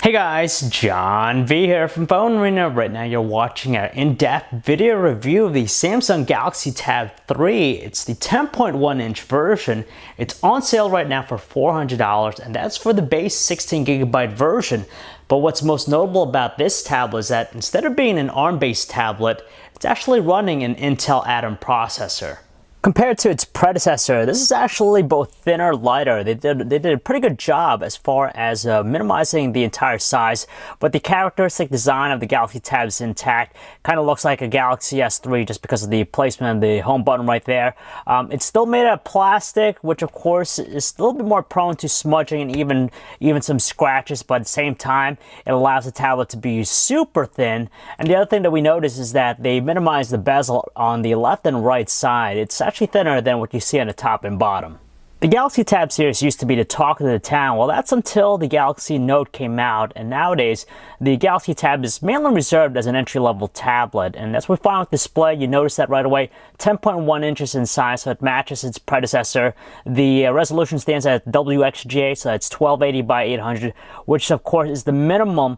Hey guys, John V here from Phone Arena. Right now you're watching an in-depth video review of the Samsung Galaxy Tab 3. It's the 10.1 inch version. It's on sale right now for $400 and that's for the base 16GB version. But what's most notable about this tablet is that instead of being an ARM-based tablet, it's actually running an Intel Atom processor. Compared to its predecessor, this is actually both thinner, lighter. They did a pretty good job as far as minimizing the entire size, but the characteristic design of the Galaxy Tab is intact. Kind of looks like a Galaxy S3 just because of the placement of the home button right there. It's still made out of plastic, which of course is a little bit more prone to smudging and even some scratches, but at the same time, it allows the tablet to be super thin. And the other thing that we notice is that they minimized the bezel on the left and right side. It's actually thinner than what you see on the top and bottom. The Galaxy Tab series used to be the talk of the town. Well, that's until the Galaxy Note came out, and nowadays the Galaxy Tab is mainly reserved as an entry-level tablet, and that's what we find with display. You notice that right away, 10.1 inches in size, so it matches its predecessor. The resolution stands at WXGA, so that's 1280 by 800, which of course is the minimum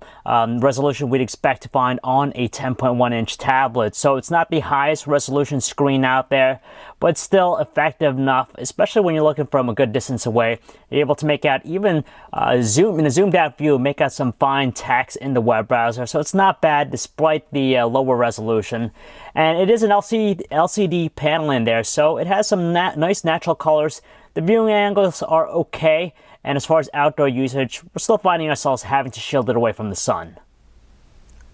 resolution we'd expect to find on a 10.1 inch tablet. So it's not the highest resolution screen out there, but still effective enough, especially when you're looking from a good distance away. You're able to make out even in a zoomed out view, make out some fine text in the web browser. So it's not bad despite the lower resolution. And it is an LCD panel in there, so it has some nice natural colors. The viewing angles are okay. And as far as outdoor usage, we're still finding ourselves having to shield it away from the sun.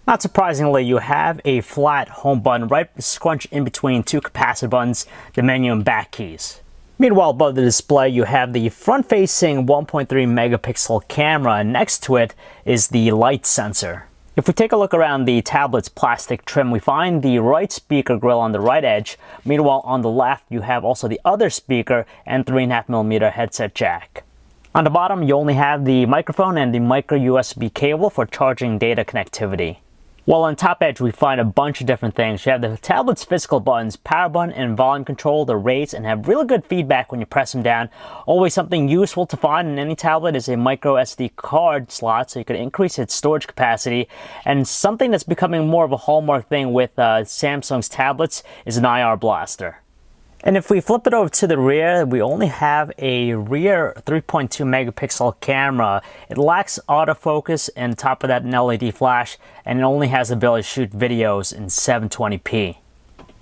Not surprisingly, you have a flat home button right scrunched in between two capacitive buttons, the menu and back keys. Meanwhile, above the display, you have the front-facing 1.3 megapixel camera, and next to it is the light sensor. If we take a look around the tablet's plastic trim, we find the right speaker grill on the right edge. Meanwhile, on the left, you have also the other speaker and 3.5mm headset jack. On the bottom, you only have the microphone and the micro USB cable for charging data connectivity. While on top edge, we find a bunch of different things. You have the tablet's physical buttons, power button and volume control. They're raised and have really good feedback when you press them down. Always something useful to find in any tablet is a micro SD card slot, so you can increase its storage capacity. And something that's becoming more of a hallmark thing with Samsung's tablets is an IR blaster. And if we flip it over to the rear, we only have a rear 3.2 megapixel camera. It lacks autofocus, and on top of that, an LED flash, and it only has the ability to shoot videos in 720p.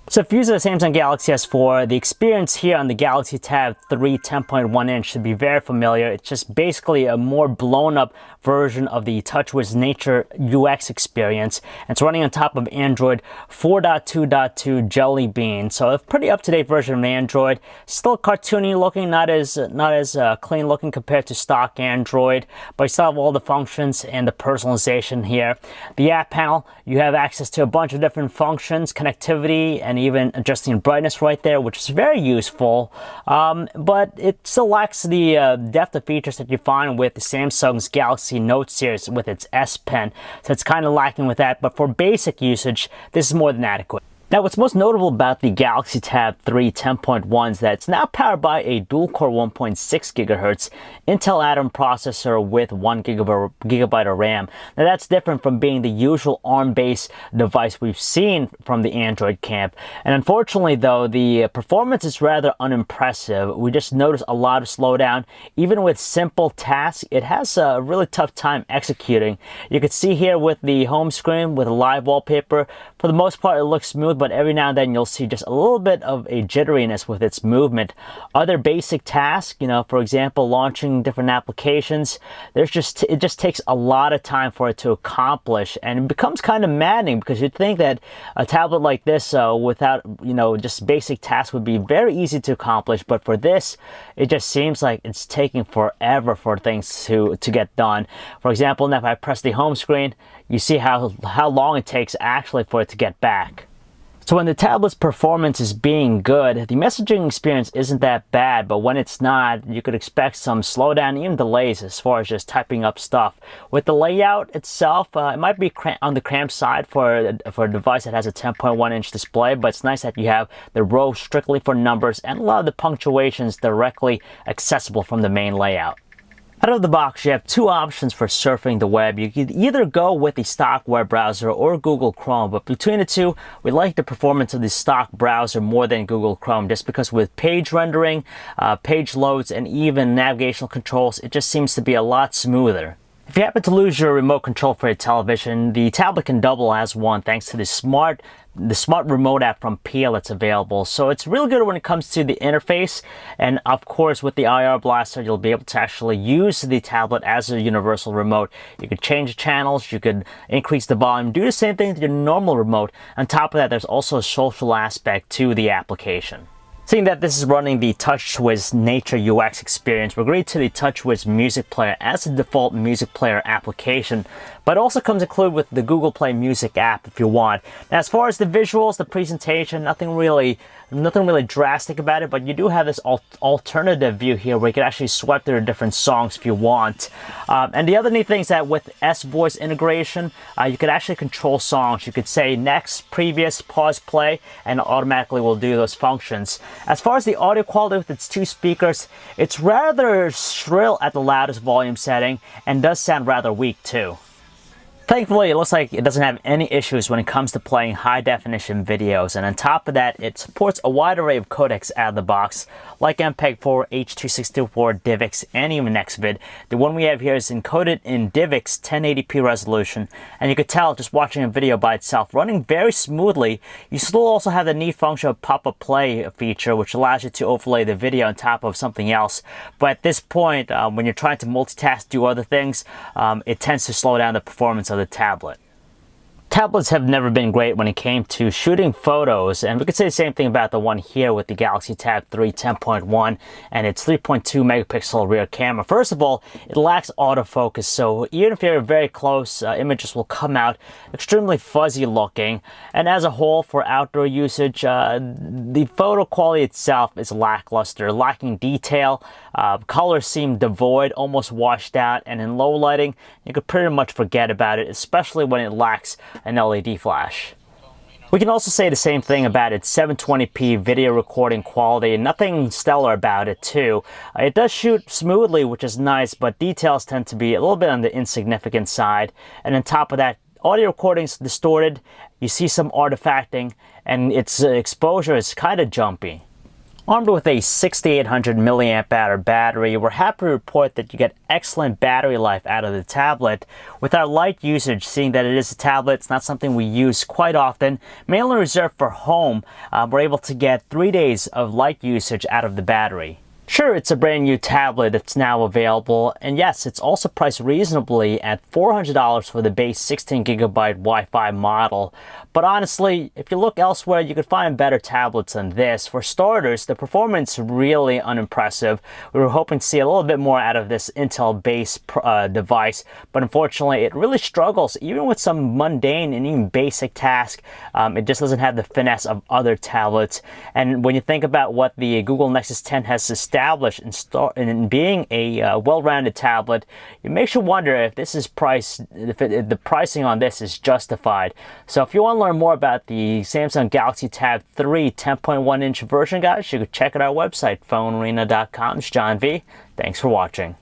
So if you use a Samsung Galaxy S4, the experience here on the Galaxy Tab 3 10.1 inch should be very familiar. It's just basically a more blown up version of the TouchWiz Nature UX experience. And it's running on top of Android 4.2.2 Jelly Bean. So a pretty up-to-date version of Android. Still cartoony looking, not as clean looking compared to stock Android, but you still have all the functions and the personalization here. The app panel, you have access to a bunch of different functions, connectivity, and even adjusting brightness right there, which is very useful, but it still lacks the depth of features that you find with Samsung's Galaxy Note series with its S Pen, so it's kind of lacking with that, but for basic usage, this is more than adequate. Now, what's most notable about the Galaxy Tab 3 10.1 is that it's now powered by a dual-core 1.6 GHz Intel Atom processor with 1 gigabyte of RAM. Now, that's different from being the usual ARM-based device we've seen from the Android camp. And unfortunately, though, the performance is rather unimpressive. We just notice a lot of slowdown. Even with simple tasks, it has a really tough time executing. You can see here with the home screen with a live wallpaper, for the most part, it looks smooth, but every now and then you'll see just a little bit of a jitteriness with its movement. Other basic tasks, for example, launching different applications, it just takes a lot of time for it to accomplish, and it becomes kind of maddening because you'd think that a tablet like this without, just basic tasks would be very easy to accomplish, but for this, it just seems like it's taking forever for things to get done. For example, now if I press the home screen, you see how long it takes actually for it to get back. So when the tablet's performance is being good, the messaging experience isn't that bad, but when it's not, you could expect some slowdown, even delays as far as just typing up stuff. With the layout itself, it might be on the cramped side for a device that has a 10.1 inch display, but it's nice that you have the row strictly for numbers and a lot of the punctuations directly accessible from the main layout. Out of the box, you have two options for surfing the web. You could either go with the stock web browser or Google Chrome, but between the two, we like the performance of the stock browser more than Google Chrome, just because with page rendering, page loads, and even navigational controls, it just seems to be a lot smoother. If you happen to lose your remote control for your television, the tablet can double as one thanks to the smart remote app from Peel that's available. So it's really good when it comes to the interface, and of course with the IR blaster you'll be able to actually use the tablet as a universal remote. You could change the channels, you could increase the volume, do the same thing with your normal remote. On top of that, there's also a social aspect to the application. Seeing that this is running the TouchWiz Nature UX experience, we're agreed to the TouchWiz Music Player as the default music player application, but it also comes included with the Google Play Music app if you want. Now, as far as the visuals, the presentation, nothing really drastic about it, but you do have this alternative view here where you can actually swipe through different songs if you want. And the other neat thing is that with S-Voice integration, you could actually control songs. You could say next, previous, pause, play, and it automatically will do those functions. As far as the audio quality with its two speakers, it's rather shrill at the loudest volume setting and does sound rather weak too. Thankfully, it looks like it doesn't have any issues when it comes to playing high-definition videos, and on top of that, it supports a wide array of codecs out of the box, like MPEG-4, H.264, DivX, and even NextVid. The one we have here is encoded in DivX 1080p resolution, and you could tell just watching a video by itself running very smoothly. You still also have the neat function of pop-up play feature, which allows you to overlay the video on top of something else. But at this point, when you're trying to multitask, do other things, it tends to slow down the performance of the tablet. Tablets have never been great when it came to shooting photos, and we could say the same thing about the one here with the Galaxy Tab 3 10.1 and its 3.2 megapixel rear camera. First of all, it lacks autofocus, so even if you're very close, images will come out extremely fuzzy looking. And as a whole, for outdoor usage, the photo quality itself is lackluster, lacking detail. Colors seem devoid, almost washed out, and in low lighting, you could pretty much forget about it, especially when it lacks an LED flash. We can also say the same thing about its 720p video recording quality, and nothing stellar about it too. It does shoot smoothly, which is nice, but details tend to be a little bit on the insignificant side. And on top of that, audio recording's distorted, you see some artifacting, and its exposure is kind of jumpy. Armed with a 6800 milliamp hour battery, we're happy to report that you get excellent battery life out of the tablet. With our light usage, seeing that it is a tablet, it's not something we use quite often, mainly reserved for home, we're able to get 3 days of light usage out of the battery. Sure, it's a brand new tablet that's now available, and yes, it's also priced reasonably at $400 for the base 16GB Wi-Fi model. But honestly, if you look elsewhere, you could find better tablets than this. For starters, the performance is really unimpressive. We were hoping to see a little bit more out of this Intel-based device, but unfortunately, it really struggles, even with some mundane and even basic tasks. It just doesn't have the finesse of other tablets. And when you think about what the Google Nexus 10 has established in being a well-rounded tablet, it makes you wonder if this is the pricing on this is justified. So if you want to learn more about the Samsung Galaxy Tab 3 10.1-inch version, guys, you can check out our website, phonearena.com. It's John V. Thanks for watching.